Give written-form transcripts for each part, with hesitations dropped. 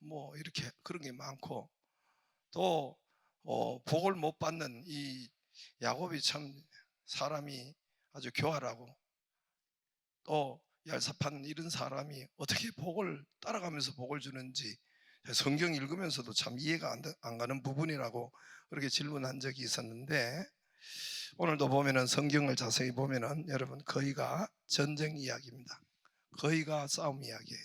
뭐 이렇게 그런 게 많고, 또 복을 못 받는 이 야곱이 참 사람이 아주 교활하고, 또 얄삽한 이런 사람이 어떻게 복을 따라가면서 복을 주는지 성경 읽으면서도 참 이해가 안 가는 부분이라고 그렇게 질문한 적이 있었는데, 오늘도 보면은 성경을 자세히 보면은 여러분 거의가 전쟁 이야기입니다. 거의가 싸움 이야기예요.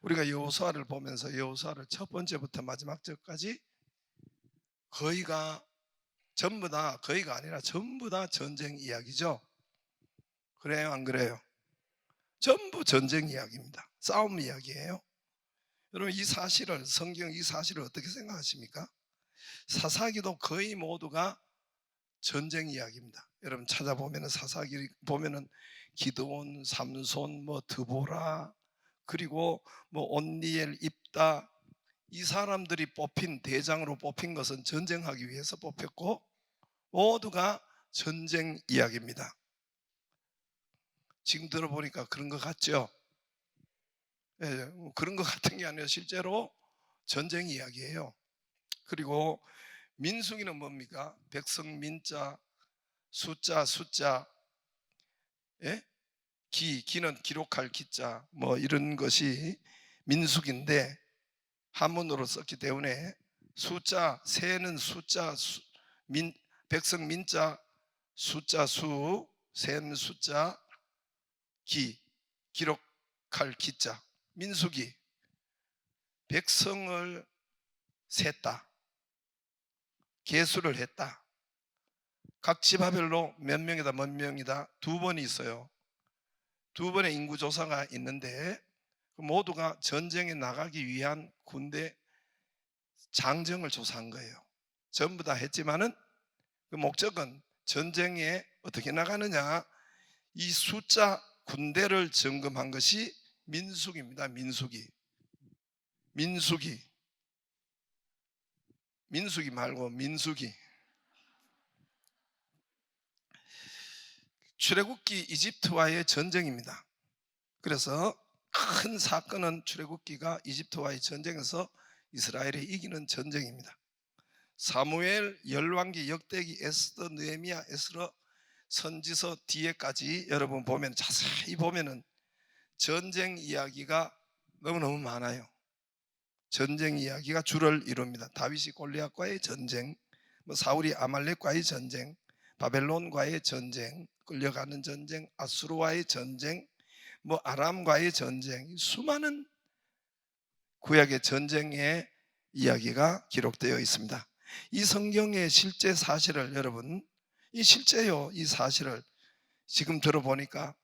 우리가 여호수아를 보면서 여호수아를 첫 번째부터 마지막 절까지 거의가 전부 다, 거의가 아니라 전부 다 전쟁 이야기죠. 그래요, 안 그래요? 전부 전쟁 이야기입니다. 싸움 이야기예요. 여러분, 이 사실을, 성경 이 사실을 어떻게 생각하십니까? 사사기도 거의 모두가 전쟁 이야기입니다. 여러분 찾아보면은 사사기 보면은 기드온, 삼손, 뭐 드보라, 그리고 뭐 온니엘, 입다, 이 사람들이 뽑힌 대장으로 뽑힌 것은 전쟁하기 위해서 뽑혔고 모두가 전쟁 이야기입니다. 지금 들어보니까 그런 것 같죠? 예, 그런 것 같은 게 아니라 실제로 전쟁 이야기예요. 그리고 민수기는 뭡니까? 백성 민자, 숫자, 예? 기는 기록할 기자, 뭐 이런 것이 민수기인데 한문으로 썼기 때문에 숫자, 세는 숫자, 백성 민자, 숫자 수, 세는 숫자, 기록할 기자, 민수기. 백성을 셌다, 계수를 했다. 각 지파별로 몇 명이다 몇 명이다 두 번이 있어요. 두 번의 인구조사가 있는데 모두가 전쟁에 나가기 위한 군대 장정을 조사한 거예요. 전부 다 했지만은 그 목적은 전쟁에 어떻게 나가느냐, 이 숫자 군대를 점검한 것이 민수기입니다. 민수기 말고 민수기. 출애굽기 이집트와의 전쟁입니다. 그래서 큰 사건은 출애굽기가 이집트와의 전쟁에서 이스라엘이 이기는 전쟁입니다. 사무엘, 열왕기, 역대기, 에스더, 느헤미야, 에스라, 선지서 뒤에까지 여러분 보면 자세히 보면은 전쟁 이야기가 너무너무 많아요. 전쟁 이야기가 주를 이룹니다. 다윗이 골리앗과의 전쟁, 뭐 사울이 아말렉과의 전쟁, 바벨론과의 전쟁, 끌려가는 전쟁, 아수르와의 전쟁, 뭐 아람과의 전쟁, 수많은 구약의 전쟁의 이야기가 기록되어 있습니다. 이 성경의 실제 사실을 여러분, 이 실제요, 이 사실을 지금 들어보니까,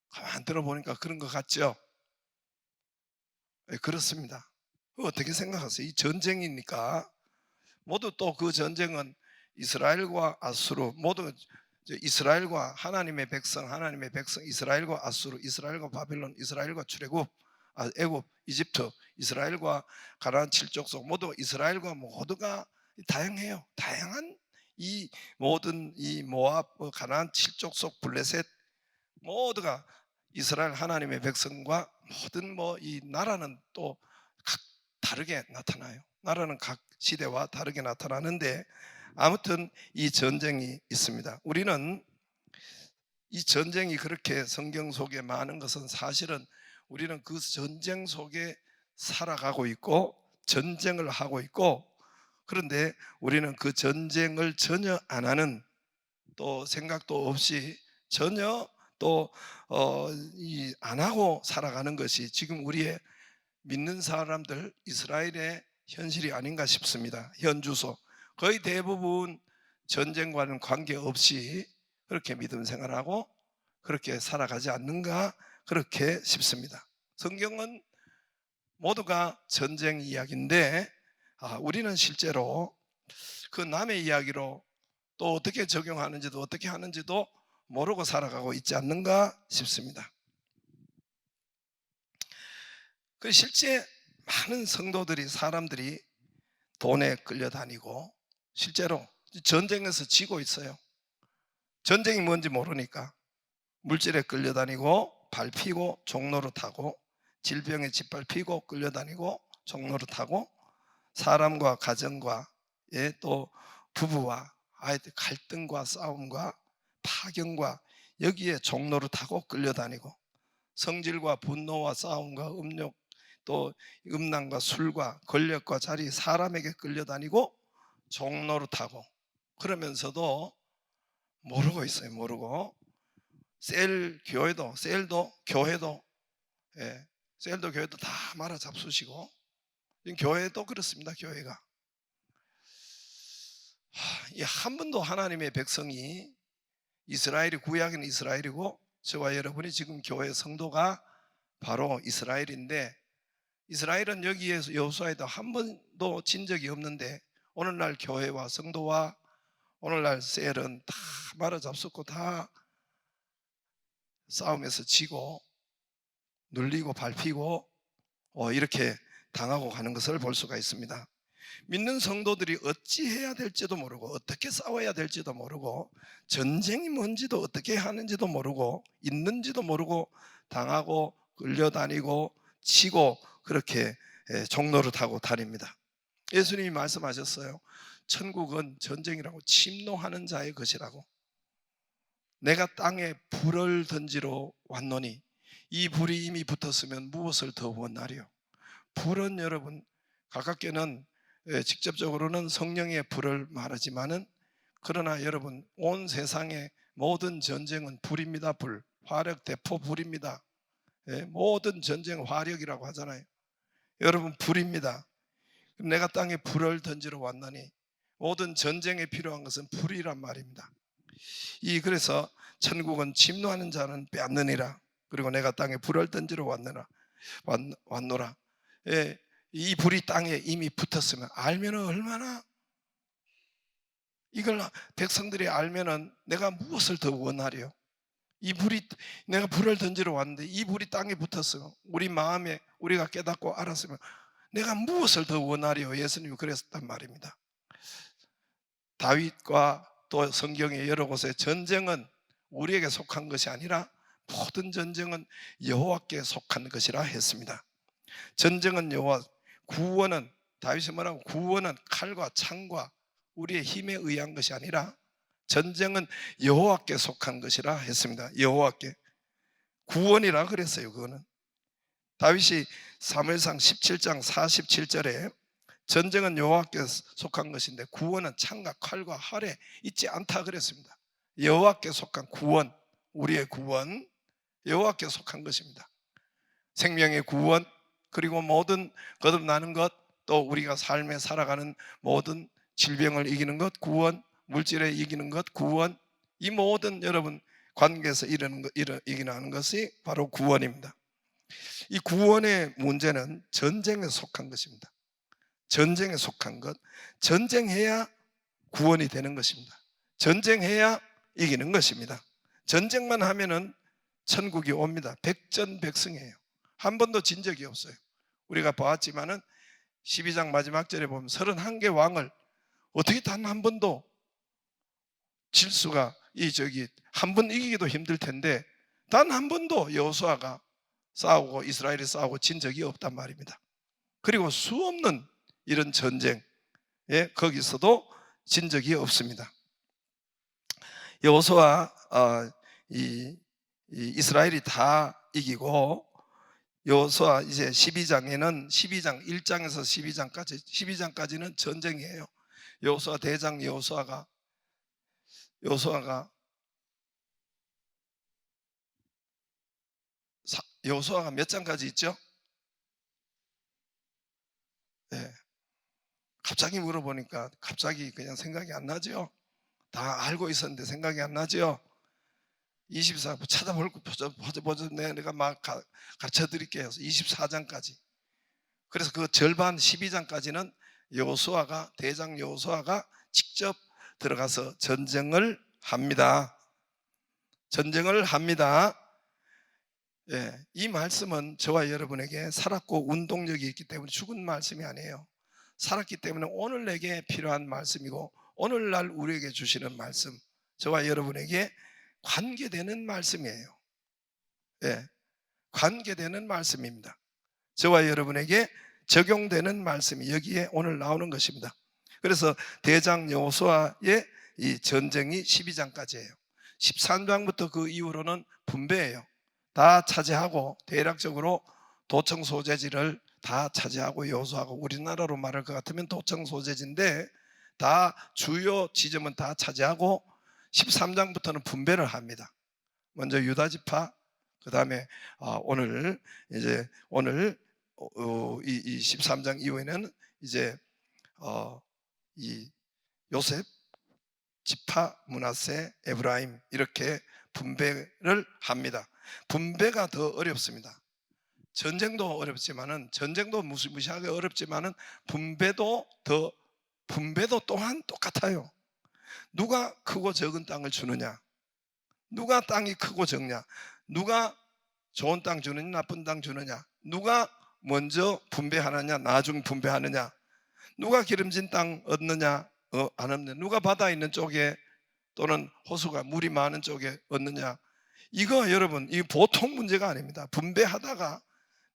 가만 들어보니까 그런 것 같죠? 네, 그렇습니다. 어떻게 생각하세요? 이 전쟁이니까 모두 또 그 전쟁은 이스라엘과 아수르, 모두 이스라엘과 하나님의 백성, 이스라엘과 아수르, 이스라엘과 바벨론, 이스라엘과 출애굽, 애굽, 이집트, 이스라엘과 가나안 칠족속, 모두 이스라엘과 모두가 다양해요. 다양한 이 모든 이 모압, 가나안 칠족속, 블레셋 모두가 이스라엘 하나님의 백성과 모든 뭐 이 나라는 또 각 다르게 나타나요. 나라는 각 시대와 다르게 나타나는데 아무튼 이 전쟁이 있습니다. 우리는 이 전쟁이 그렇게 성경 속에 많은 것은 사실은 우리는 그 전쟁 속에 살아가고 있고 전쟁을 하고 있고, 그런데 우리는 그 전쟁을 전혀 안 하는, 또 생각도 없이 전혀 또 안 하고 살아가는 것이 지금 우리의 믿는 사람들 이스라엘의 현실이 아닌가 싶습니다. 현주소 거의 대부분 전쟁과는 관계없이 그렇게 믿음 생활하고 그렇게 살아가지 않는가 그렇게 싶습니다. 성경은 모두가 전쟁 이야기인데 우리는 실제로 그 남의 이야기로 또 어떻게 적용하는지도 어떻게 하는지도 모르고 살아가고 있지 않는가 싶습니다. 그 실제 많은 성도들이, 사람들이 돈에 끌려다니고 실제로 전쟁에서 지고 있어요. 전쟁이 뭔지 모르니까 물질에 끌려다니고 밟히고 종로로 타고 질병에 짓밟히고 끌려다니고 종노릇하고 사람과 가정과 또 부부와 아이들 갈등과 싸움과 파경과 여기에 종노릇하고 끌려다니고 성질과 분노와 싸움과 음욕 또 음란과 술과 권력과 자리 사람에게 끌려다니고 종노릇하고 그러면서도 모르고 있어요. 모르고 셀도 교회도 셀도 교회도 다 말아 잡수시고 교회도 그렇습니다. 교회가 한 번도 하나님의 백성이 이스라엘이 구약은 이스라엘이고 저와 여러분이 지금 교회 성도가 바로 이스라엘인데 이스라엘은 여기에서 여호수아에도 한 번도 진 적이 없는데 오늘날 교회와 성도와 오늘날 셀은 다 말아 잡숫고 다 싸움에서 지고 눌리고 밟히고 이렇게 당하고 가는 것을 볼 수가 있습니다. 믿는 성도들이 어찌해야 될지도 모르고 어떻게 싸워야 될지도 모르고 전쟁이 뭔지도 어떻게 하는지도 모르고 있는지도 모르고 당하고 끌려다니고 치고 그렇게 종노릇하고 다닙니다. 예수님이 말씀하셨어요. 천국은 전쟁이라고 침노하는 자의 것이라고. 내가 땅에 불을 던지러 왔노니 이 불이 이미 붙었으면 무엇을 더 원하리요. 불은 여러분 가깝게는 직접적으로는 성령의 불을 말하지만은 그러나 여러분 온 세상의 모든 전쟁은 불입니다. 불, 화력 대포 불입니다. 모든 전쟁 화력이라고 하잖아요. 여러분 불입니다. 내가 땅에 불을 던지러 왔나니 모든 전쟁에 필요한 것은 불이란 말입니다. 그래서 천국은 침노하는 자는 빼앗느니라. 그리고 내가 땅에 불을 던지러 왔노라. 이 불이 땅에 이미 붙었으면 알면 얼마나 이걸 백성들이 알면은 내가 무엇을 더 원하려? 이 불이 내가 불을 던지러 왔는데 이 불이 땅에 붙었으면 우리 마음에 우리가 깨닫고 알았으면 내가 무엇을 더 원하려? 예수님이 그랬단 말입니다. 다윗과 또 성경의 여러 곳에 전쟁은 우리에게 속한 것이 아니라 모든 전쟁은 여호와께 속한 것이라 했습니다. 전쟁은 여호와, 구원은 다윗이 뭐라고 구원은 칼과 창과 우리의 힘에 의한 것이 아니라 전쟁은 여호와께 속한 것이라 했습니다. 여호와께 구원이라 그랬어요. 그거는 다윗이 사무엘상 17장 47절에 전쟁은 여호와께 속한 것인데 구원은 창과 칼과 활에 있지 않다 그랬습니다. 여호와께 속한 구원, 우리의 구원 여호와께 속한 것입니다. 생명의 구원 그리고 모든 거듭나는 것 또 우리가 삶에 살아가는 모든 질병을 이기는 것 구원, 물질에 이기는 것 구원, 이 모든 여러분 관계에서 이기는 것이 바로 구원입니다. 이 구원의 문제는 전쟁에 속한 것입니다. 전쟁에 속한 것, 전쟁해야 구원이 되는 것입니다. 전쟁해야 이기는 것입니다. 전쟁만 하면은 천국이 옵니다. 백전백승이에요. 한 번도 진 적이 없어요. 우리가 보았지만은 12장 마지막 절에 보면 31개 왕을 어떻게 단 한 번도 질 수가 한 번 이기기도 힘들 텐데 단 한 번도 여호수아가 싸우고 이스라엘이 싸우고 진 적이 없단 말입니다. 그리고 수없는 이런 전쟁 거기서도 진 적이 없습니다. 여호수아 이스라엘이 다 이기고 여호수아 이제 12장에는 12장 1장에서 12장까지는 전쟁이에요. 여호수아 대장 여호수아가 몇 장까지 있죠? 네. 갑자기 물어보니까 갑자기 그냥 생각이 안 나죠? 다 알고 있었는데 생각이 안 나죠? 24 찾아보죠. 내가 막 가르쳐 드릴게요. 24장까지. 그래서 그 절반 12장까지는 여호수아가 대장 여호수아가 직접 들어가서 전쟁을 합니다. 이 말씀은 저와 여러분에게 살았고 운동력이 있기 때문에 죽은 말씀이 아니에요. 살았기 때문에 오늘 내게 필요한 말씀이고 오늘날 우리에게 주시는 말씀, 저와 여러분에게 관계되는 말씀이에요. 관계되는 말씀입니다. 저와 여러분에게 적용되는 말씀이 여기에 오늘 나오는 것입니다. 그래서 대장 여호수아의 이 전쟁이 12장까지예요. 13장부터 그 이후로는 분배예요. 다 차지하고 대략적으로 도청 소재지를 다 차지하고 여호수아가, 우리나라로 말할 것 같으면 도청 소재지인데 다 주요 지점은 다 차지하고 13장부터는 분배를 합니다. 먼저 유다 지파, 그 다음에 오늘 이 13장 이후에는 이제 이 요셉, 지파, 므낫세, 에브라임 이렇게 분배를 합니다. 분배가 더 어렵습니다. 전쟁도 어렵지만은, 전쟁도 무시무시하게 어렵지만은 분배도 또한 똑같아요. 누가 크고 적은 땅을 주느냐, 누가 땅이 크고 적냐, 누가 좋은 땅 주느냐 나쁜 땅 주느냐, 누가 먼저 분배하느냐 나중 분배하느냐, 누가 기름진 땅 얻느냐 안 얻느냐, 누가 바다 있는 쪽에 또는 호수가 물이 많은 쪽에 얻느냐, 이거 여러분 이 보통 문제가 아닙니다. 분배하다가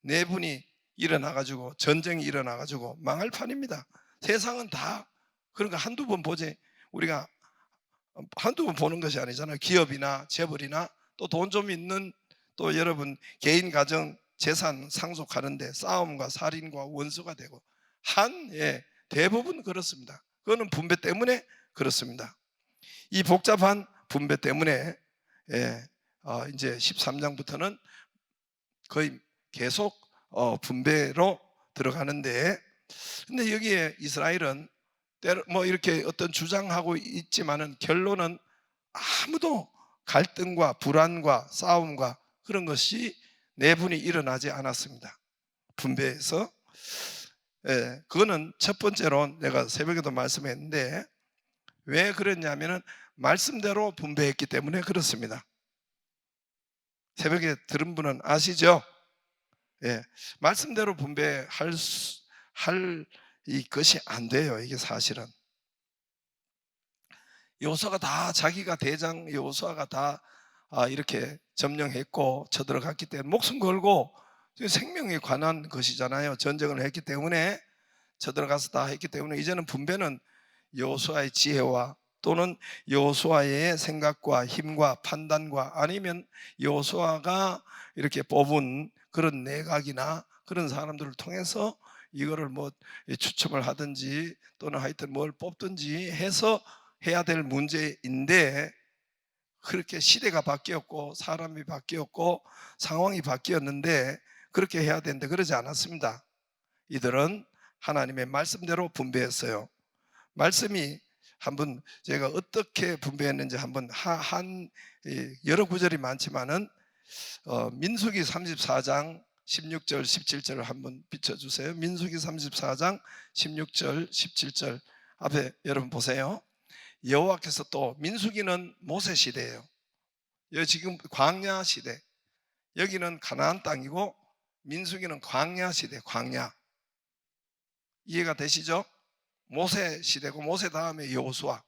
내분이 일어나가지고 전쟁이 일어나가지고 망할 판입니다. 세상은 다 그러니까 한두 번 보지, 우리가 한두 번 보는 것이 아니잖아요. 기업이나 재벌이나 또 돈 좀 있는 또 여러분 개인 가정 재산 상속하는데 싸움과 살인과 원수가 되고 대부분 그렇습니다. 그거는 분배 때문에 그렇습니다. 이 복잡한 분배 때문에 이제 13장부터는 거의 계속 분배로 들어가는데, 근데 여기에 이스라엘은 뭐 이렇게 어떤 주장하고 있지만은 결론은 아무도 갈등과 불안과 싸움과 그런 것이 내분이 일어나지 않았습니다. 분배에서. 그거는 첫 번째로 내가 새벽에도 말씀했는데 왜 그랬냐면은 말씀대로 분배했기 때문에 그렇습니다. 새벽에 들은 분은 아시죠? 말씀대로 분배할 이것이 안 돼요. 이게 사실은 여호수아가 다 자기가 대장 여호수아가 다 이렇게 점령했고 쳐들어갔기 때문에 목숨 걸고 생명에 관한 것이잖아요. 전쟁을 했기 때문에 쳐들어가서 다 했기 때문에 이제는 분배는 여호수아의 지혜와 또는 여호수아의 생각과 힘과 판단과 아니면 여호수아가 이렇게 뽑은 그런 내각이나 그런 사람들을 통해서 이거를 뭐 추첨을 하든지 또는 하여튼 뭘 뽑든지 해서 해야 될 문제인데, 그렇게 시대가 바뀌었고 사람이 바뀌었고 상황이 바뀌었는데 그렇게 해야 되는데 그러지 않았습니다. 이들은 하나님의 말씀대로 분배했어요. 말씀이 한번 제가 어떻게 분배했는지 한번 여러 구절이 많지만은 민수기 34장 16절 17절을 한번 비춰주세요. 민수기 34장 16절 17절 앞에 여러분 보세요. 여호와께서 또, 민수기는 모세 시대예요. 여기 지금 광야 시대, 여기는 가나안 땅이고 민수기는 광야 시대, 광야. 이해가 되시죠? 모세 시대고 모세 다음에 여호수아,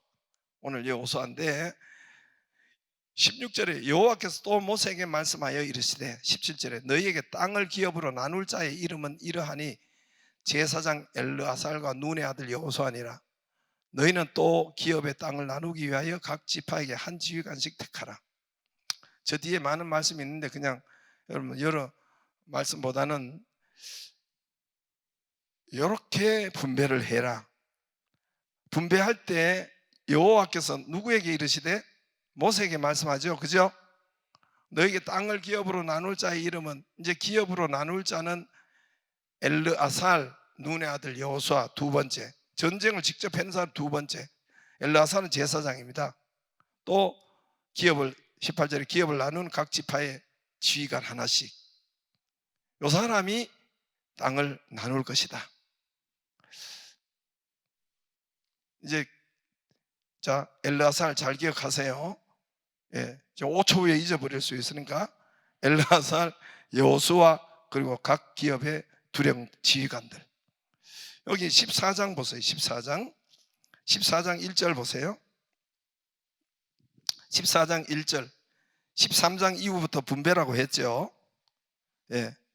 오늘 여호수아인데 16절에 여호와께서 또 모세에게 말씀하여 이르시되 17절에 너희에게 땅을 기업으로 나눌 자의 이름은 이러하니 제사장 엘르아살과 눈의 아들 여호수아니라. 너희는 또 기업의 땅을 나누기 위하여 각 지파에게 한 지휘관씩 택하라. 저 뒤에 많은 말씀이 있는데 그냥 여러분 여러 말씀보다는 이렇게 분배를 해라. 분배할 때 여호와께서 누구에게 이르시되 모세에게 말씀하죠. 그죠? 너에게 땅을 기업으로 나눌 자의 이름은, 이제 기업으로 나눌 자는 엘르아살 눈의 아들 여호수아 두 번째, 전쟁을 직접 한 사람 두 번째. 엘르아살은 제사장입니다. 또 기업을 18절에 기업을 나눈 각 지파의 지휘관 하나씩, 이 사람이 땅을 나눌 것이다. 이제 자, 엘르아살 잘 기억하세요. 5초 후에 잊어버릴 수 있으니까 엘르아살, 여호수아 그리고 각 기업의 두령 지휘관들. 여기 14장 보세요. 14장 1절 보세요. 14장 1절 13장 이후부터 분배라고 했죠.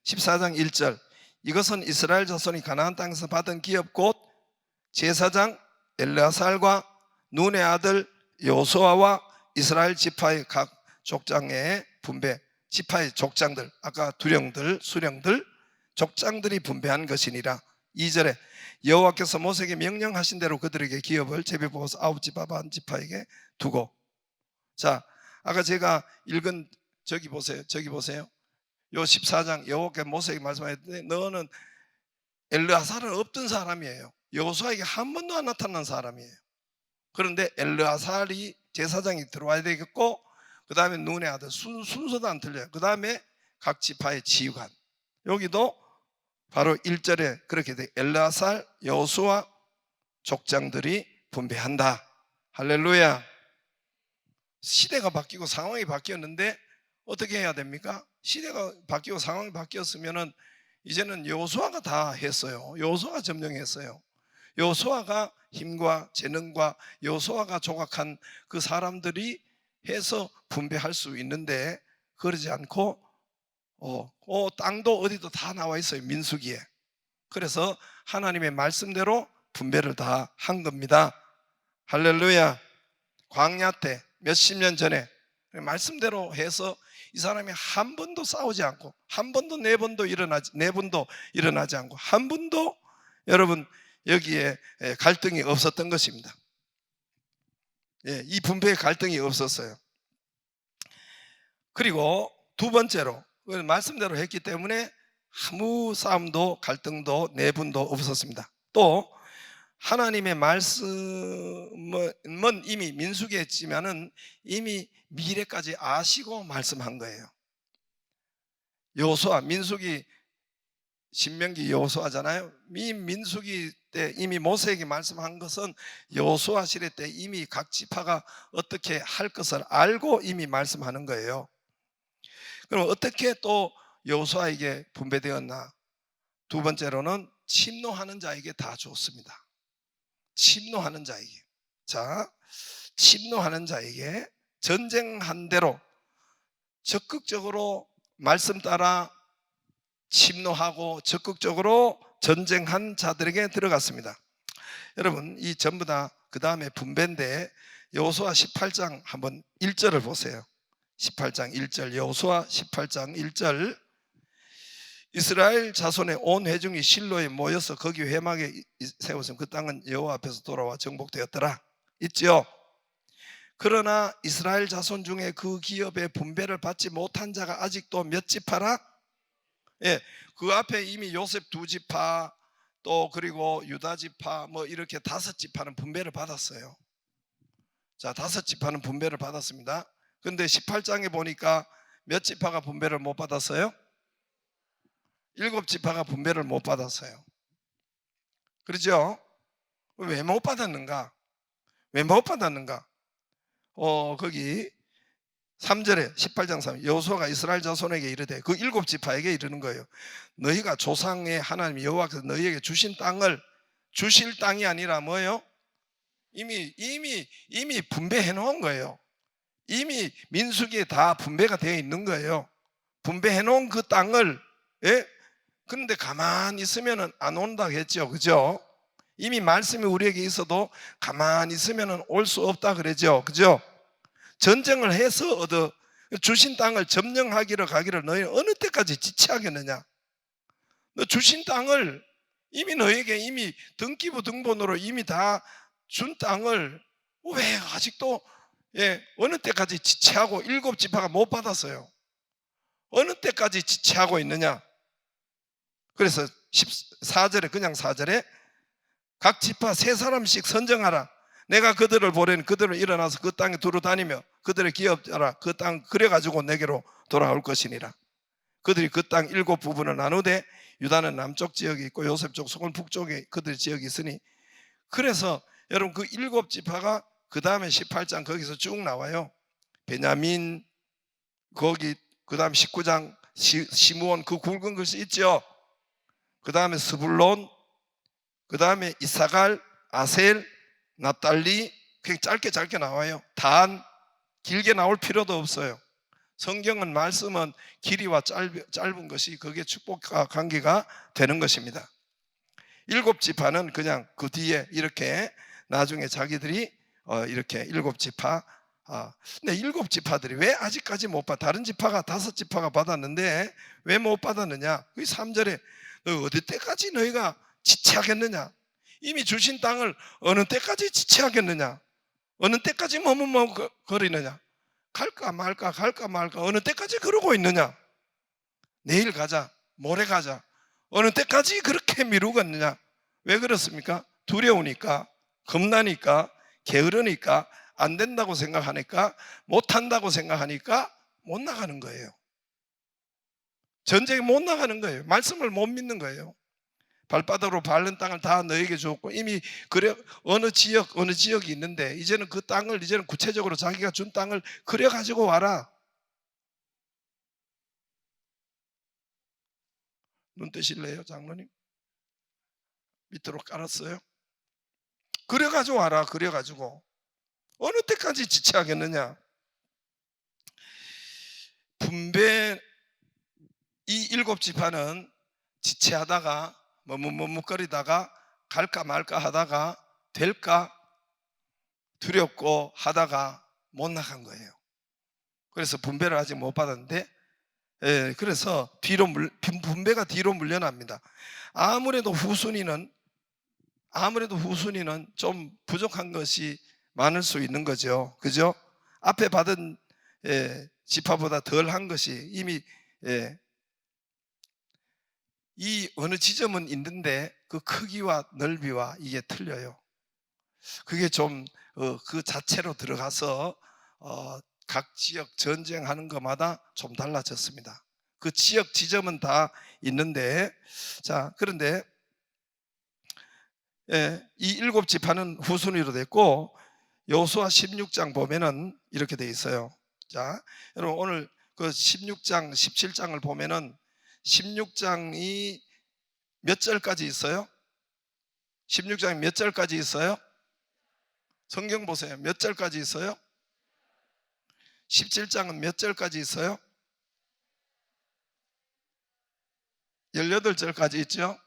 14장 1절 이것은 이스라엘 자손이 가나안 땅에서 받은 기업 곧 제사장 엘르아살과 눈의 아들 여호수아와 이스라엘 지파의 각 족장의 분배, 지파의 족장들, 아까 두령들, 수령들, 족장들이 분배한 것이니라. 2절에 여호와께서 모세에게 명령하신 대로 그들에게 기업을 제비보고서 9지파 반 지파에게 두고. 자, 아까 제가 읽은 저기 보세요. 요 14장 여호와께서 모세에게 말씀하셨는데 너는 엘르아살은 없던 사람이에요. 여호수아에게 한 번도 안 나타난 사람이에요. 그런데 엘르아살이 제사장이 들어와야 되겠고, 그 다음에 눈의 아들, 순서도 안 틀려요. 그 다음에 각 지파의 지휘관. 여기도 바로 1절에 그렇게 돼. 엘르아살, 여호수아 족장들이 분배한다. 할렐루야. 시대가 바뀌고 상황이 바뀌었는데 어떻게 해야 됩니까? 시대가 바뀌고 상황이 바뀌었으면은 이제는 여호수아가 다 했어요. 여호수아가 점령했어요. 여호수아가 힘과 재능과 여호수아가 조각한 그 사람들이 해서 분배할 수 있는데 그러지 않고 땅도 어디도 다 나와 있어요. 민수기에. 그래서 하나님의 말씀대로 분배를 다 한 겁니다. 할렐루야. 광야 때 몇십 년 전에 말씀대로 해서 이 사람이 한 번도 싸우지 않고 한 번도 네 번도 일어나지 않고 한 번도 여러분 여기에 갈등이 없었던 것입니다. 이 분배에 갈등이 없었어요. 그리고 두 번째로 말씀대로 했기 때문에 아무 싸움도 갈등도 내분도 없었습니다. 또 하나님의 말씀은 이미 민수기에 했지만은 이미 미래까지 아시고 말씀한 거예요. 여호수아, 민수기, 신명기 여호수아잖아요. 민수기 때 이미 모세에게 말씀한 것은 여호수아 시대 때 이미 각 지파가 어떻게 할 것을 알고 이미 말씀하는 거예요. 그럼 어떻게 또 여호수아에게 분배되었나? 두 번째로는 침노하는 자에게 다 줬습니다. 침노하는 자에게. 자, 침노하는 자에게 전쟁한 대로 적극적으로 말씀 따라 침노하고 적극적으로 전쟁한 자들에게 들어갔습니다. 여러분, 이 전부 다 그 다음에 분배인데 여호수아 18장 한번 1절을 보세요. 18장 1절, 여호수아 18장 1절. 이스라엘 자손의 온 회중이 실로에 모여서 거기 회막에 세웠으면 그 땅은 여호와 앞에서 돌아와 정복되었더라. 있죠? 그러나 이스라엘 자손 중에 그 기업의 분배를 받지 못한 자가 아직도 몇 지파라? 그 앞에 이미 요셉 2지파 또 그리고 유다 지파 뭐 이렇게 5지파는 분배를 받았어요. 자, 5지파는 분배를 받았습니다. 근데 18장에 보니까 몇 지파가 분배를 못 받았어요? 7지파가 분배를 못 받았어요. 그렇죠? 왜 못 받았는가? 왜 못 받았는가? 거기 3절에 18장 3절 여호수아가 이스라엘 자손에게 이르되 그 7지파에게 이르는 거예요. 너희가 조상의 하나님 여호와께서 너희에게 주신 땅을 주실 땅이 아니라 뭐예요? 이미 분배해 놓은 거예요. 이미 민수기에 다 분배가 되어 있는 거예요. 분배해 놓은 그 땅을 그런데 가만히 있으면 안 온다고 했죠. 그죠? 이미 말씀이 우리에게 있어도 가만히 있으면 올 수 없다 그러죠. 그죠? 전쟁을 해서 주신 땅을 점령하기를 가기를 너희 어느 때까지 지체하겠느냐? 너 주신 땅을 이미 너에게 이미 등기부 등본으로 이미 다 준 땅을 왜 아직도 어느 때까지 지체하고 7지파가 못 받았어요. 어느 때까지 지체하고 있느냐? 그래서 14절에 그냥 4절에 각 지파 3사람씩 선정하라. 내가 그들을 보내니 그들은 일어나서 그 땅에 두루 다니며 그들의 기업자라 그 땅 그래가지고 내게로 돌아올 것이니라. 그들이 그 땅 7부분을 나누되 유다는 남쪽 지역이 있고 요셉 쪽 소금 북쪽에 그들의 지역이 있으니 그래서 여러분 그 7지파가 그 다음에 18장 거기서 쭉 나와요. 베냐민 거기 그 다음 19장 시므온 그 굵은 글씨 있죠. 그 다음에 스불론 그 다음에 이사갈 아셀 납달리 그냥 짧게 나와요. 단 길게 나올 필요도 없어요. 성경은 말씀은 길이와 짧은 것이 그게 축복과 관계가 되는 것입니다. 7지파는 그냥 그 뒤에 이렇게 나중에 자기들이 이렇게 7지파. 근데 7지파들이 왜 아직까지 못 받아? 다른 지파가 5지파가 받았는데 왜 못 받았느냐? 그 3절에 너 어디 때까지 너희가 지체하겠느냐? 이미 주신 땅을 어느 때까지 지체하겠느냐? 어느 때까지 머뭇거리느냐? 갈까 말까 갈까 말까 어느 때까지 그러고 있느냐? 내일 가자, 모레 가자. 어느 때까지 그렇게 미루겠느냐? 왜 그렇습니까? 두려우니까, 겁나니까, 게으르니까, 안 된다고 생각하니까, 못한다고 생각하니까 못 나가는 거예요. 전쟁에 못 나가는 거예요. 말씀을 못 믿는 거예요. 발바닥으로 밟는 땅을 다 너에게 줬고 이미 그래 어느 지역이 있는데 이제는 그 땅을 이제는 구체적으로 자기가 준 땅을 그려 가지고 와라. 눈 뜨실래요, 장로님? 밑으로 깔았어요. 그려 가지고 와라. 그려 가지고 어느 때까지 지체하겠느냐? 분배 이 7지파는 지체하다가 머뭇거리다가 갈까 말까 하다가 될까 두렵고 하다가 못 나간 거예요. 그래서 분배를 아직 못 받았는데 그래서 분배가 뒤로 물려납니다. 아무래도 후순위는 좀 부족한 것이 많을 수 있는 거죠. 그죠? 앞에 받은 지파보다 덜 한 것이 이미 이 어느 지점은 있는데 그 크기와 넓이와 이게 틀려요. 그게 좀 그 자체로 들어가서 각 지역 전쟁하는 것마다 좀 달라졌습니다. 그 지역 지점은 다 있는데 자 그런데 이 7지파는 후순위로 됐고 여호수아 16장 보면은 이렇게 돼 있어요. 자 여러분 오늘 그 16장 17장을 보면은 16장이 몇 절까지 있어요? 16장이 몇 절까지 있어요? 성경 보세요. 몇 절까지 있어요? 17장은 몇 절까지 있어요? 18절까지 있죠?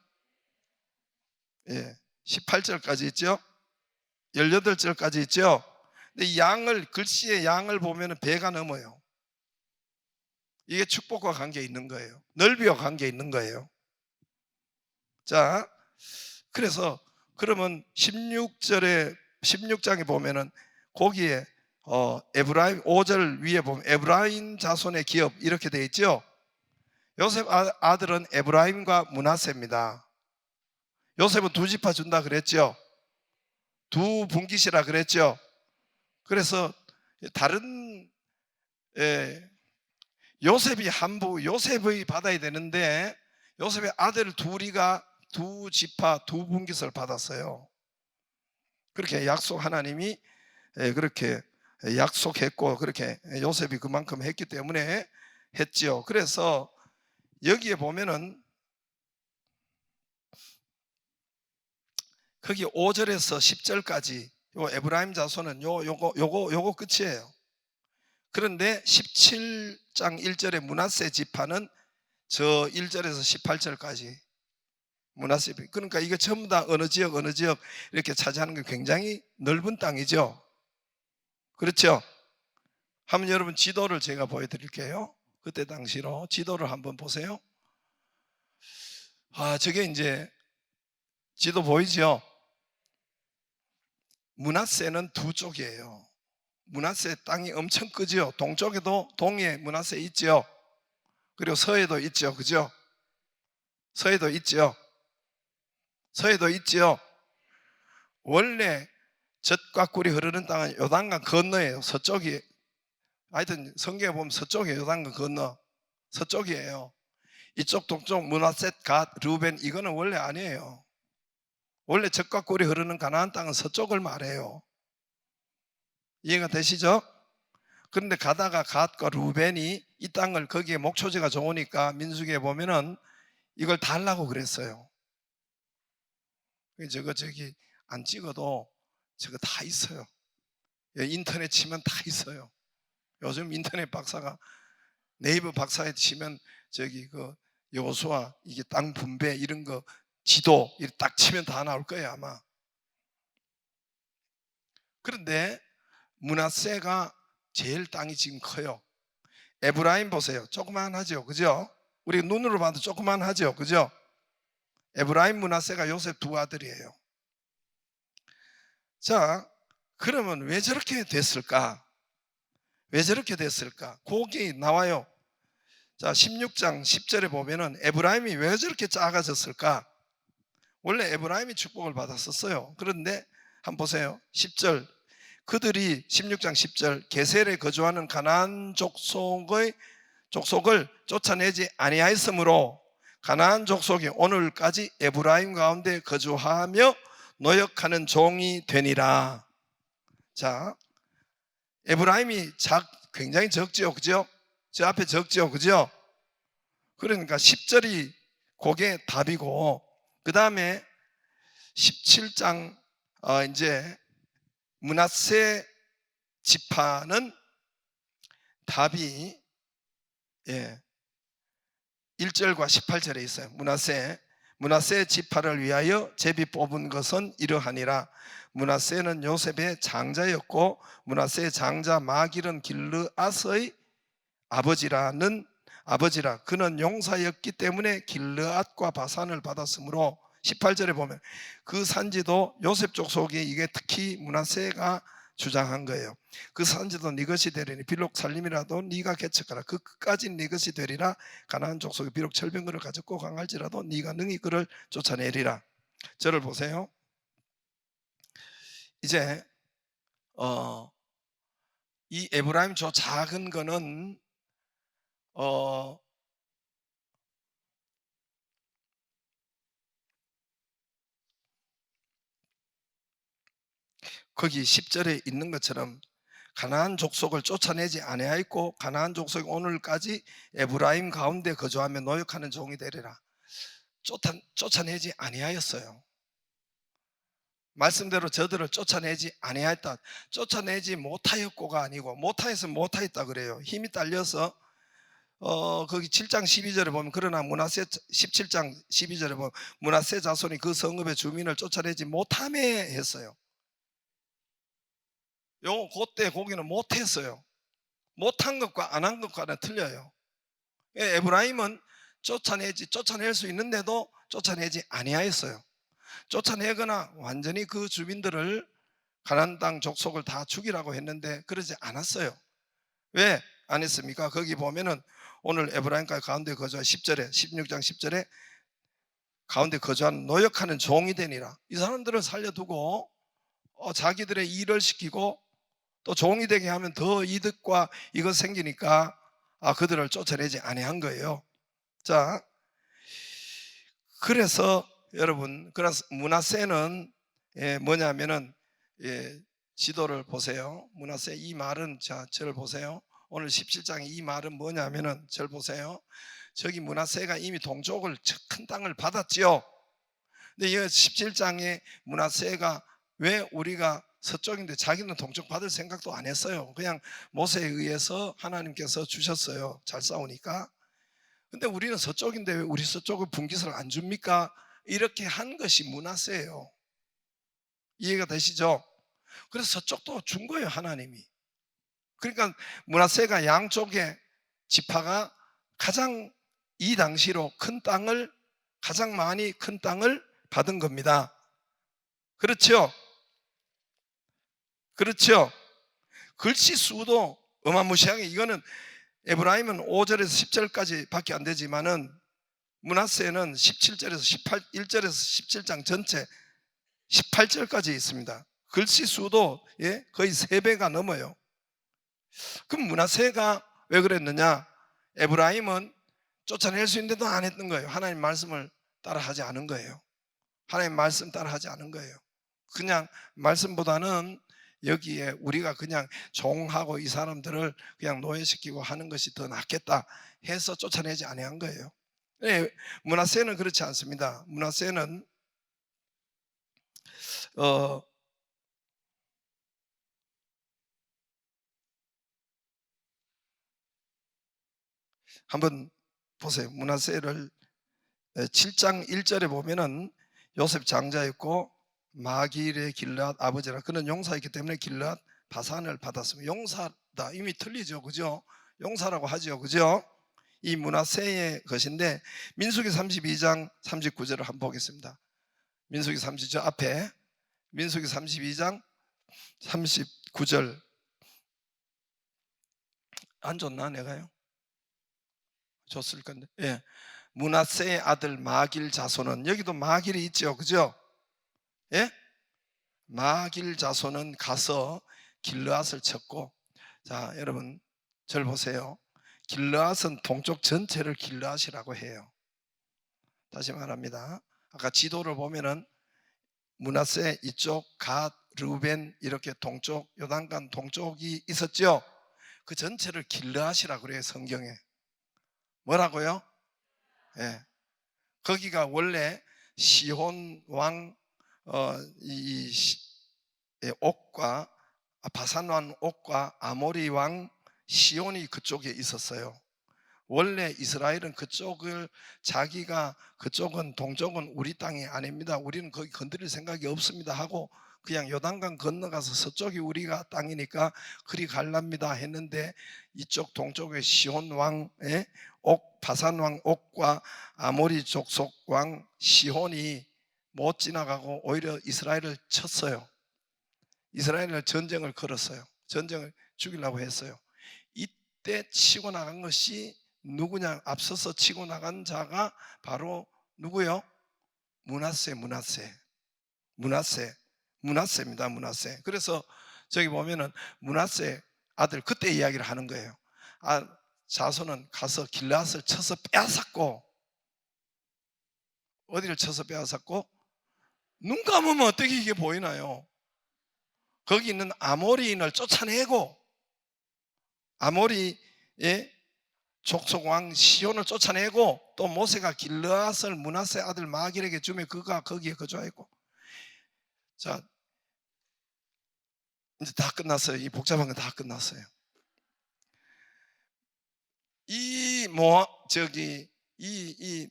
예, 18절까지 있죠? 18절까지 있죠? 근데 이 글씨의 양을 보면 배가 넘어요. 이게 축복과 관계 있는 거예요. 넓이와 관계 있는 거예요. 자, 그래서 그러면 16장에 보면은 거기에 에브라임 5절 위에 보면 에브라임 자손의 기업 이렇게 돼 있죠. 요셉 아들은 에브라임과 므낫세입니다. 요셉은 2지파 준다 그랬죠. 2분깃이라 그랬죠. 그래서 다른 요셉이 받아야 되는데 요셉의 아들 둘이가 2지파 2분깃을 받았어요. 그렇게 하나님이 그렇게 약속했고 그렇게 요셉이 그만큼 했기 때문에 했지요. 그래서 여기에 보면은 거기 5절에서 10절까지 요 에브라임 자손은 요거 끝이에요. 그런데 17장 1절에 므낫세 지파는 저 1절에서 18절까지 므낫세. 그러니까 이게 전부 다 어느 지역 이렇게 차지하는 게 굉장히 넓은 땅이죠. 그렇죠? 한번 여러분 지도를 제가 보여드릴게요. 그때 당시로 지도를 한번 보세요. 저게 이제 지도 보이죠? 므낫세는 2쪽이에요. 므낫세 땅이 엄청 크죠. 동쪽에도 동해 므낫세 있죠. 그리고 서해도 있죠. 그죠? 서해도 있죠. 원래 젖과 꿀이 흐르는 땅은 요단강 건너예요. 서쪽이. 하여튼 성경에 보면 서쪽에 요단강 건너 서쪽이에요. 이쪽 동쪽 므낫셋 갓 루벤 이거는 원래 아니에요. 원래 젖과 꿀이 흐르는 가나안 땅은 서쪽을 말해요. 이해가 되시죠? 그런데 가다가 갓과 루벤이 이 땅을 거기에 목초지가 좋으니까 민수기에 보면은 이걸 달라고 그랬어요. 저기 안 찍어도 저거 다 있어요. 인터넷 치면 다 있어요. 요즘 인터넷 박사가 네이버 박사에 치면 저기 그 여호수아 이게 땅 분배 이런 거 지도 이렇게 딱 치면 다 나올 거예요 아마. 그런데 므낫세가 제일 땅이 지금 커요. 에브라임 보세요. 조그만하죠, 그죠? 우리 눈으로 봐도 조그만하죠, 그죠? 에브라임 므낫세가 요셉 두 아들이에요. 자, 그러면 왜 저렇게 됐을까? 왜 저렇게 됐을까? 거기 나와요. 자, 16장 10절에 보면은 에브라임이 왜 저렇게 작아졌을까? 원래 에브라임이 축복을 받았었어요. 그런데 한번 보세요. 10절. 그들이 16장 10절 게셀에 거주하는 가나안 족속을 쫓아내지 아니하였으므로 가나안 족속이 오늘까지 에브라임 가운데 거주하며 노역하는 종이 되니라. 자, 에브라임이 굉장히 적지요, 그죠? 저 앞에 적지요, 그죠? 그러니까 10절이 그게 답이고, 그 다음에 17장 이제 므낫세 지파는 답이 1절과 18절에 있어요. 므낫세 지파를 위하여 제비 뽑은 것은 이러하니라. 므낫세는 요셉의 장자였고 므낫세의 장자 마길은 길르앗의 아버지라. 그는 용사였기 때문에 길르앗과 바산을 받았으므로 18절에 보면 그 산지도 요셉 족속이 이게 특히 므낫세가 주장한 거예요. 그 산지도 네 것이 되리니 비록 살림이라도 네가 개척하라. 그 끝까지 네 것이 되리라. 가나안 족속이 비록 철병거를 가졌고 강할지라도 네가 능히 그를 쫓아내리라. 저를 보세요. 이제 이 에브라임 저 작은 거는 거기 10절에 있는 것처럼 가나안 족속을 쫓아내지 아니하였고 가나안 족속이 오늘까지 에브라임 가운데 거주하며 노역하는 종이 되리라. 쫓아내지 아니하였어요. 말씀대로 저들을 쫓아내지 아니하였다. 쫓아내지 못하였고가 아니고 못하여서 못하였다 그래요. 힘이 딸려서 거기 7장 12절에 보면 그러나 므낫세 17장 12절에 보면 므낫세 자손이 그 성읍의 주민을 쫓아내지 못하며 했어요. 그때 거기는 못했어요. 못한 것과 안 한 것과는 틀려요. 에브라임은 쫓아낼 수 있는데도 쫓아내지 아니하였어요. 쫓아내거나 완전히 그 주민들을 가나안 땅 족속을 다 죽이라고 했는데 그러지 않았어요. 왜 안 했습니까? 거기 보면은 오늘 에브라임까지 가운데 거주한 10절에 16장 10절에 가운데 거주한 노역하는 종이 되니라. 이 사람들을 살려두고 자기들의 일을 시키고 또 종이 되게 하면 더 이득과 이것 생기니까 그들을 쫓아내지 아니한 거예요. 자, 그래서 여러분, 그래서 므낫세는 뭐냐면은 지도를 보세요. 므낫세 이 말은 저를 보세요. 오늘 17장의 이 말은 뭐냐면은 저를 보세요. 저기 므낫세가 이미 동족을 큰 땅을 받았지요. 근데 이 17장에 므낫세가 왜 우리가 서쪽인데 자기는 동쪽 받을 생각도 안 했어요. 그냥 모세에 의해서 하나님께서 주셨어요. 잘 싸우니까. 근데 우리는 서쪽인데 왜 우리 서쪽을 분깃을 안 줍니까? 이렇게 한 것이 므낫세예요. 이해가 되시죠? 그래서 서쪽도 준 거예요, 하나님이. 그러니까 므낫세가 양쪽의 지파가 가장 이 당시로 가장 많이 큰 땅을 받은 겁니다. 그렇죠? 그렇죠? 글씨 수도 어마무시하게 이거는 에브라임은 5절에서 10절까지 밖에 안 되지만은 므낫세는 17절에서 1절에서 17장 전체 18절까지 있습니다. 글씨 수도 거의 3배가 넘어요. 그럼 므낫세가 왜 그랬느냐? 에브라임은 쫓아낼 수 있는데도 안 했던 거예요. 하나님 말씀을 따라하지 않은 거예요. 하나님 말씀 따라하지 않은 거예요. 그냥 말씀보다는 여기에 우리가 그냥 종하고 이 사람들을 그냥 노예시키고 하는 것이 더 낫겠다 해서 쫓아내지 아니한 거예요. 므낫세는 그렇지 않습니다. 므낫세는 한번 보세요. 므낫세를 7장 1절에 보면은 요셉 장자였고 마길의 길앗 아버지라, 그는 용사였기 때문에 길앗 바산을 받았습니다. 용사다, 이미 틀리죠, 그죠? 용사라고 하죠, 그죠? 이 므낫세의 것인데, 민수기 32장 39절을 한번 보겠습니다. 민수기 32절 앞에, 민수기 32장 39절 안 줬나 내가요? 줬을 건데. 예. 므낫세의 아들 마길 자손은, 여기도 마길이 있죠, 그죠? 예? 마길 자손은 가서 길르앗을 쳤고, 자 여러분 절 보세요. 길르앗은 동쪽 전체를 길르앗이라고 해요. 다시 말합니다. 아까 지도를 보면은 므낫세 이쪽, 갓, 르우벤 이렇게 동쪽, 요단강 동쪽이 있었죠. 그 전체를 길르앗이라고 그래요, 성경에. 뭐라고요? 예. 거기가 원래 시혼 왕 옥과 바산 왕 옥과 아모리 왕 시온이 그쪽에 있었어요. 원래 이스라엘은 그쪽을, 자기가 그쪽은, 동쪽은 우리 땅이 아닙니다, 우리는 거기 건드릴 생각이 없습니다 하고 그냥 요단강 건너가서 서쪽이 우리가 땅이니까 그리 갈랍니다 했는데, 이쪽 동쪽의 시온 왕의 옥, 바산 왕 옥과 아모리 족속 왕 시온이 못 지나가고 오히려 이스라엘을 쳤어요. 이스라엘을 전쟁을 걸었어요. 전쟁을 죽이려고 했어요. 이때 치고 나간 것이 누구냐? 앞서서 치고 나간 자가 바로 누구요? 므낫세입니다. 므낫세. 그래서 저기 보면은 므낫세 아들, 그때 이야기를 하는 거예요. 자손은 가서 길앗을 쳐서 빼앗았고, 어디를 쳐서 빼앗았고, 눈 감으면 어떻게 이게 보이나요? 거기 있는 아모리인을 쫓아내고, 아모리의 족속 왕 시온을 쫓아내고, 또 모세가 길르앗을 므낫세 아들 마길에게 주며 그가 거기에 거주하였고. 자, 이제 다 끝났어요. 이 복잡한 건 다 끝났어요.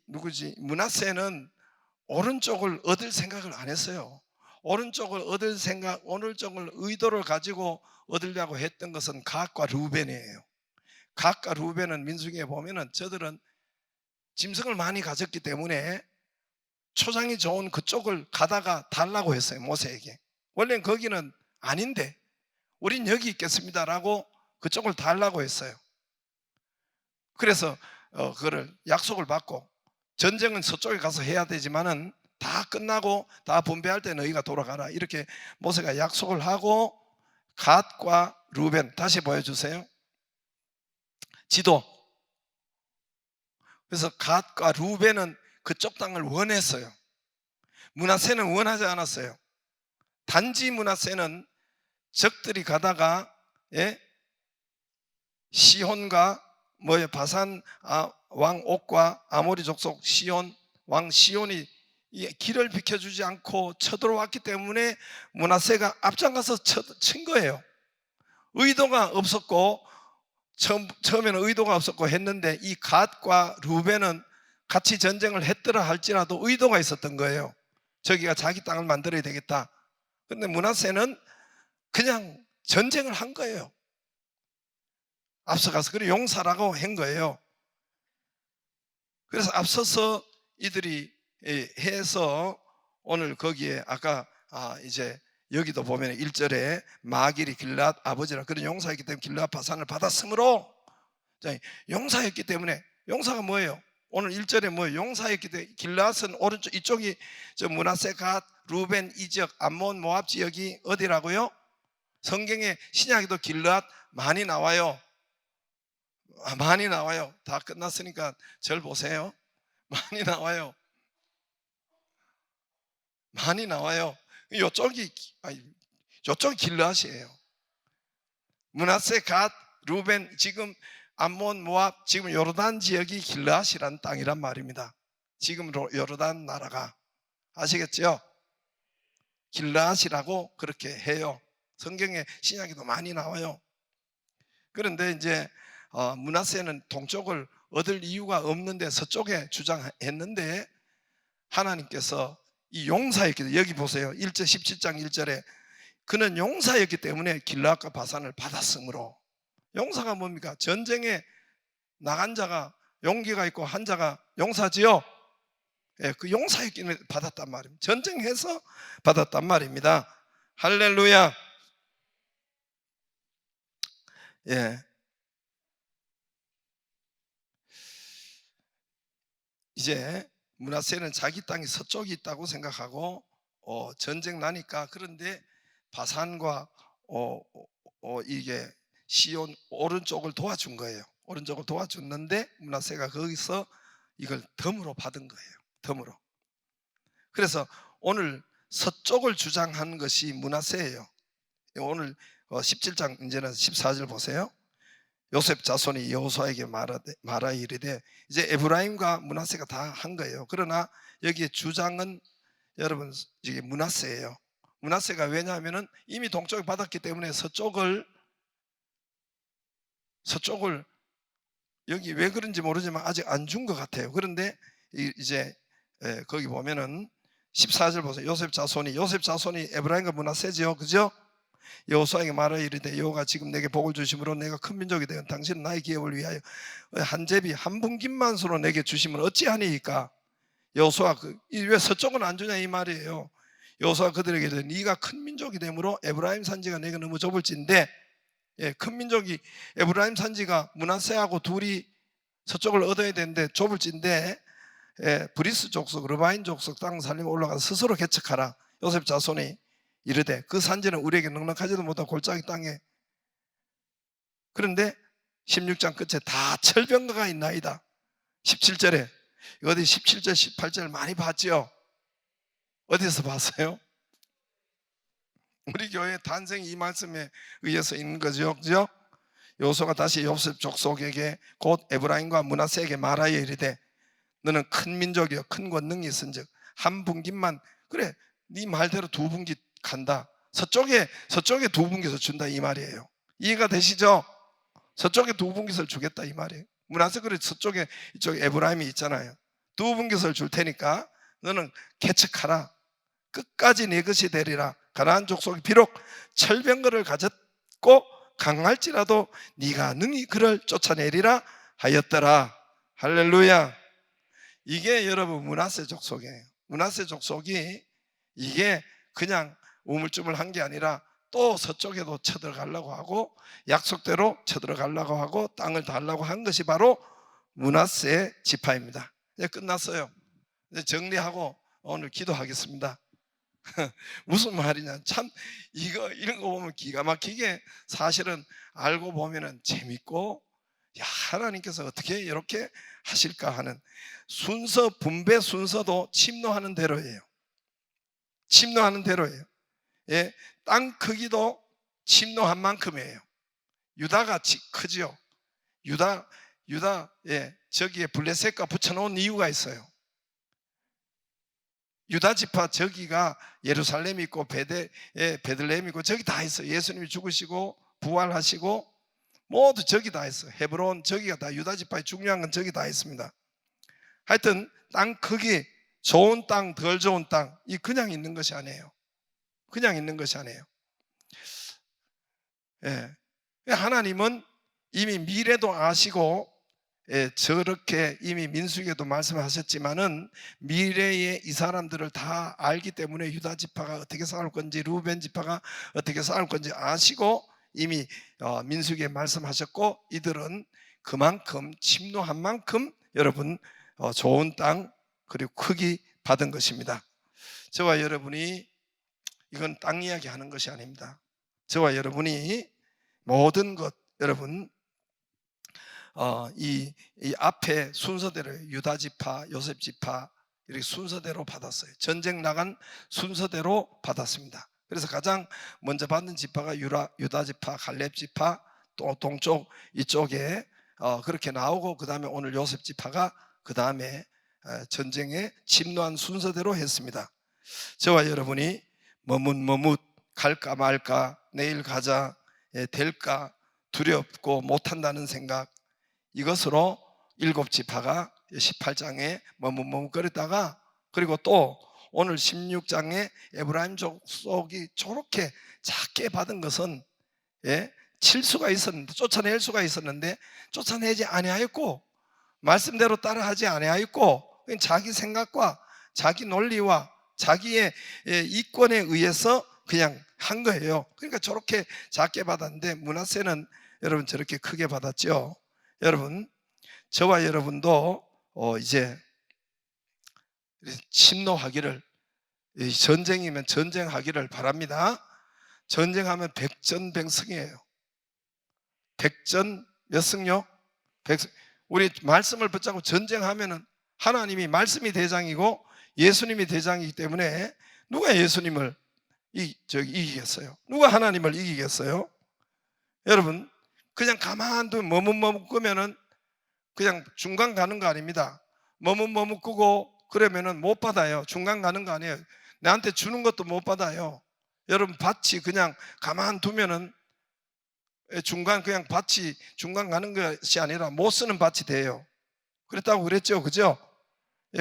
누구지? 므낫세는 오른쪽을 얻을 생각을 안 했어요. 오른쪽을 의도를 가지고 얻으려고 했던 것은 갓과 루벤이에요. 갓과 루벤은 민수기에 보면은 저들은 짐승을 많이 가졌기 때문에 초장이 좋은 그쪽을 가다가 달라고 했어요, 모세에게. 원래는 거기는 아닌데 우린 여기 있겠습니다라고 그쪽을 달라고 했어요. 그래서 그거를 약속을 받고, 전쟁은 서쪽에 가서 해야 되지만은 다 끝나고 다 분배할 때 너희가 돌아가라, 이렇게 모세가 약속을 하고, 갓과 루벤, 다시 보여주세요. 지도. 그래서 갓과 루벤은 그쪽 땅을 원했어요. 므낫세는 원하지 않았어요. 단지 므낫세는 적들이 가다가 시혼과 바산 왕 옥과 아모리 족속 시온 왕 시온이 길을 비켜주지 않고 쳐들어왔기 때문에 므낫세가 앞장가서 친 거예요. 의도가 없었고, 처음에는 의도가 없었고 했는데, 이 갓과 루벤은 같이 전쟁을 했더라 할지라도 의도가 있었던 거예요. 저기가 자기 땅을 만들어야 되겠다. 그런데 므낫세는 그냥 전쟁을 한 거예요. 앞서가서. 그래 용사라고 한 거예요. 그래서 앞서서 이들이 해서 오늘 거기에 아까 이제 여기도 보면 1절에 마길이 길앗 아버지라, 그런 용사였기 때문에 길앗 바산을 받았으므로, 용사였기 때문에, 용사가 뭐예요? 오늘 1절에 뭐예요? 용사였기 때문에. 길앗은 오른쪽, 이쪽이 저 므낫세, 갓, 루벤 이적, 암몬, 모압 지역이 어디라고요? 성경에 신약에도 길앗 많이 나와요. 많이 나와요. 다 끝났으니까 절 보세요. 많이 나와요. 많이 나와요. 요쪽이 길르앗이에요. 므낫세, 갓, 루벤, 지금 암몬, 모압, 지금 요르단 지역이 길르앗이란 땅이란 말입니다. 지금 요르단 나라가. 아시겠죠? 길르앗이라고 그렇게 해요. 성경에 신약에도 많이 나와요. 그런데 이제 므낫세는 동쪽을 얻을 이유가 없는데 서쪽에 주장했는데 하나님께서 이 용사였기 때문에, 여기 보세요. 17장 1절에 그는 용사였기 때문에 길라앗과 바산을 받았으므로. 용사가 뭡니까? 전쟁에 나간 자가 용기가 있고 한 자가 용사지요. 예, 그 용사였기 때문에 받았단 말입니다. 전쟁해서 받았단 말입니다. 할렐루야. 예. 이제 므낫세는 자기 땅이 서쪽이 있다고 생각하고 전쟁 나니까, 그런데 바산과 이게 시온 오른쪽을 도와준 거예요. 오른쪽을 도와줬는데 므낫세가 거기서 이걸 덤으로 받은 거예요. 덤으로. 그래서 오늘 서쪽을 주장한 것이 므낫세예요. 오늘 17장 이제는 14절 보세요. 요셉 자손이 여호수아에게 말하 이르되, 이제 에브라임과 므낫세가 다 한 거예요. 그러나 여기에 주장은 여러분 이게 므낫세예요. 므낫세가 왜냐하면은 이미 동쪽을 받았기 때문에 서쪽을 여기 왜 그런지 모르지만 아직 안 준 것 같아요. 그런데 이제 거기 보면은 14절 보세요. 요셉 자손이 에브라임과 므낫세지요, 그죠? 여호수아에게 말하 이르되, 여호와가 지금 내게 복을 주심으로 내가 큰 민족이 되어 당신은 나의 기업을 위하여 한 제비 한 분깃만으로 내게 주시면 어찌하니이까. 여호수아 왜 서쪽은 안 주냐 이 말이에요. 여호수아 그들에게 이르되, 네가 큰 민족이 되므로 에브라임 산지가 내게 너무 좁을진데, 큰 민족이 에브라임 산지가 므낫세하고 둘이 서쪽을 얻어야 되는데 좁을진데, 브리스 족속 르바인 족속 땅 살림 올라가서 스스로 개척하라. 요셉 자손이 이르되, 그 산지는 우리에게 넉넉하지도 못한 골짜기 땅에. 그런데 16장 끝에 다 철병거가 있나이다. 17절에 어디 17절 18절 많이 봤죠? 어디서 봤어요? 우리 교회 탄생이 이 말씀에 의해서 있는 거죠, 그죠? 여호수아가 다시 요셉 족속에게 곧 에브라임과 므낫세에게 말하여 이르되, 너는 큰 민족이여 큰 권능이 있은즉 한 분깃만, 그래 네 말대로 두 분깃 간다. 서쪽에 두 분깃을 준다 이 말이에요. 이해가 되시죠? 서쪽에 두 분깃을 주겠다 이 말이에요. 므낫세 그래 서쪽에 이쪽에 에브라임이 있잖아요. 두 분깃을 줄 테니까 너는 개척하라. 끝까지 내 것이 되리라. 가나안 족속이 비록 철병거를 가졌고 강할지라도 네가 능히 그를 쫓아내리라 하였더라. 할렐루야. 이게 여러분 므낫세 족속이에요. 므낫세 족속이 이게 그냥 우물쭈물 한 게 아니라 또 서쪽에도 쳐들어가려고 하고 약속대로 쳐들어가려고 하고 땅을 달라고 한 것이 바로 므낫세 지파입니다. 이제 끝났어요. 이제 정리하고 오늘 기도하겠습니다. 무슨 말이냐, 참 이거 읽어보면 기가 막히게 사실은 알고 보면은 재밌고, 야 하나님께서 어떻게 이렇게 하실까 하는 순서, 분배 순서도 침노하는 대로예요. 침노하는 대로예요. 예, 땅 크기도 침노한 만큼이에요. 유다가 크죠. 유다 저기에 블레셋과 붙여놓은 이유가 있어요. 유다 지파 저기가 예루살렘이 있고 베들레헴이 있고 저기 다 있어요. 예수님이 죽으시고 부활하시고 모두 저기 다 있어요. 헤브론 저기가 다 유다 지파의 중요한 건 저기 다 있습니다. 하여튼 땅 크기, 좋은 땅, 덜 좋은 땅, 이 그냥 있는 것이 아니에요. 그냥 있는 것이 아니에요. 하나님은 이미 미래도 아시고, 저렇게 이미 민수기에도 말씀하셨지만은 미래에 이 사람들을 다 알기 때문에 유다 지파가 어떻게 싸울 건지, 루벤 지파가 어떻게 싸울 건지 아시고 이미 민수기에 말씀하셨고, 이들은 그만큼 침노한 만큼 여러분 좋은 땅 그리고 크기 받은 것입니다. 저와 여러분이 이건 땅 이야기 하는 것이 아닙니다. 저와 여러분이 모든 것 여러분 이 앞에 순서대로 유다 지파, 요셉 지파 이렇게 순서대로 받았어요. 전쟁 나간 순서대로 받았습니다. 그래서 가장 먼저 받은 지파가 유다 지파, 갈렙 지파, 또 동쪽 이쪽에 그렇게 나오고, 그 다음에 오늘 요셉 지파가 그 다음에 전쟁에 침노한 순서대로 했습니다. 저와 여러분이 머뭇 갈까 말까, 내일 가자, 될까 두렵고 못한다는 생각, 이것으로 일곱 지파가 18장에 머뭇머뭇거리다가, 그리고 또 오늘 16장에 에브라임 족속이 저렇게 작게 받은 것은, 칠 수가 있었는데, 쫓아낼 수가 있었는데 쫓아내지 아니하였고 말씀대로 따라하지 아니하였고 그냥 자기 생각과 자기 논리와 자기의 이권에 의해서 그냥 한 거예요. 그러니까 저렇게 작게 받았는데 므낫세는 여러분 저렇게 크게 받았죠. 여러분, 저와 여러분도 이제 침노하기를, 전쟁이면 전쟁하기를 바랍니다. 전쟁하면 백전백승이에요. 백전 몇 승요? 백승. 우리 말씀을 붙잡고 전쟁하면은 하나님이 말씀이 대장이고 예수님이 대장이기 때문에 누가 예수님을 이기겠어요? 누가 하나님을 이기겠어요? 여러분, 그냥 가만두면 머뭇머뭇 끄면은 그냥 중간 가는 거 아닙니다. 머뭇머뭇 끄고 그러면은 못 받아요. 중간 가는 거 아니에요. 나한테 주는 것도 못 받아요. 여러분, 밭이 그냥 가만두면은 중간, 그냥 밭이 중간 가는 것이 아니라 못 쓰는 밭이 돼요. 그랬다고 그랬죠, 그죠?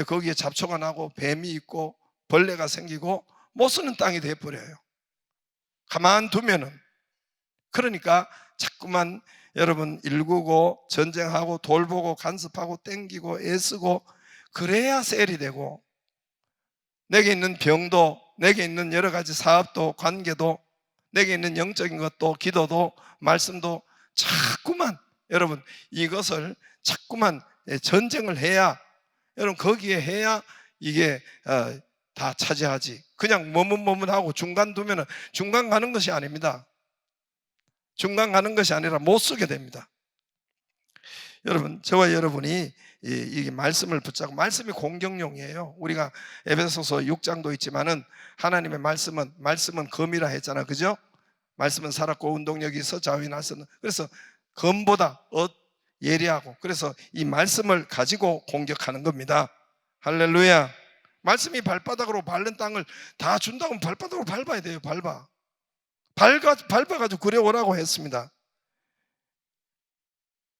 거기에 잡초가 나고 뱀이 있고 벌레가 생기고 못 쓰는 땅이 돼버려요. 가만두면은. 그러니까 자꾸만 여러분 일구고 전쟁하고 돌보고 간섭하고 땡기고 애쓰고 그래야 셀이 되고, 내게 있는 병도, 내게 있는 여러 가지 사업도, 관계도, 내게 있는 영적인 것도, 기도도, 말씀도 자꾸만 여러분 이것을 자꾸만 전쟁을 해야, 여러분 거기에 해야 이게 다 차지하지. 그냥 머뭇머뭇하고 중간 두면은 중간 가는 것이 아닙니다. 중간 가는 것이 아니라 못 쓰게 됩니다. 여러분, 저와 여러분이 이 말씀을 붙잡고, 말씀이 공격용이에요. 우리가 에베소서 6장도 있지만은 하나님의 말씀은 검이라 했잖아, 그죠? 말씀은 살았고 운동력이 있어 좌우에 나서는. 그래서 검보다 예리하고, 그래서 이 말씀을 가지고 공격하는 겁니다. 할렐루야. 말씀이 발바닥으로 밟는 땅을 다 준다면 발바닥으로 밟아야 돼요. 밟아가지고 그려오라고 했습니다.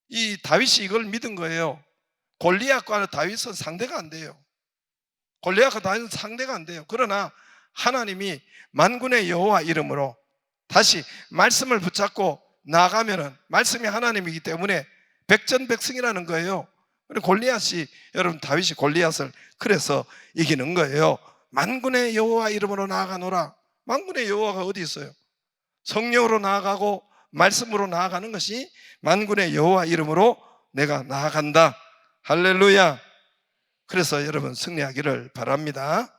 이 다윗이 이걸 믿은 거예요. 골리앗과 다윗은 상대가 안 돼요. 골리앗과 다윗은 상대가 안 돼요. 그러나 하나님이 만군의 여호와 이름으로 다시 말씀을 붙잡고 나가면은, 말씀이 하나님이기 때문에 백전백승이라는 거예요. 골리앗이, 여러분 다윗이 골리앗을 그래서 이기는 거예요. 만군의 여호와 이름으로 나아가노라. 만군의 여호와가 어디 있어요? 성령으로 나아가고 말씀으로 나아가는 것이 만군의 여호와 이름으로 내가 나아간다. 할렐루야. 그래서 여러분 승리하기를 바랍니다.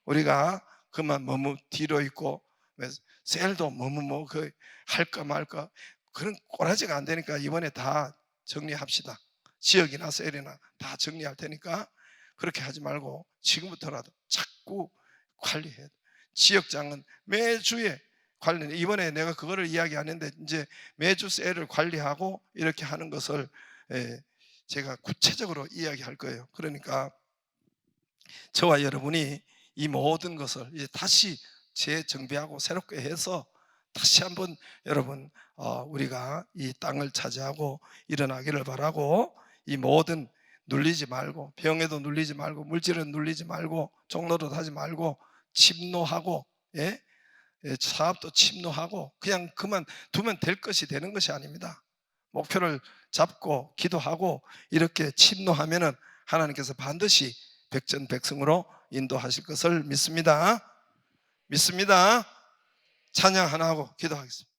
우리가 그만 머뭇 뒤로 있고 셀도 머뭇 할까 말까 그런 꼬라지가 안 되니까 이번에 다 정리합시다. 지역이나 셀이나 다 정리할 테니까 그렇게 하지 말고 지금부터라도 자꾸 관리해야 돼. 지역장은 매주에 관리. 이번에 내가 그거를 이야기 안 했는데 이제 매주 셀을 관리하고 이렇게 하는 것을 제가 구체적으로 이야기할 거예요. 그러니까 저와 여러분이 이 모든 것을 이제 다시 재정비하고 새롭게 해서 다시 한번 여러분 우리가 이 땅을 차지하고 일어나기를 바라고, 이 모든 눌리지 말고, 병에도 눌리지 말고, 물질은 눌리지 말고, 종로도 하지 말고, 침노하고, 사업도 침노하고, 그냥 그만 두면 될 것이 되는 것이 아닙니다. 목표를 잡고 기도하고 이렇게 침노하면은 하나님께서 반드시 백전백승으로 인도하실 것을 믿습니다. 찬양 하나 하고 기도하겠습니다.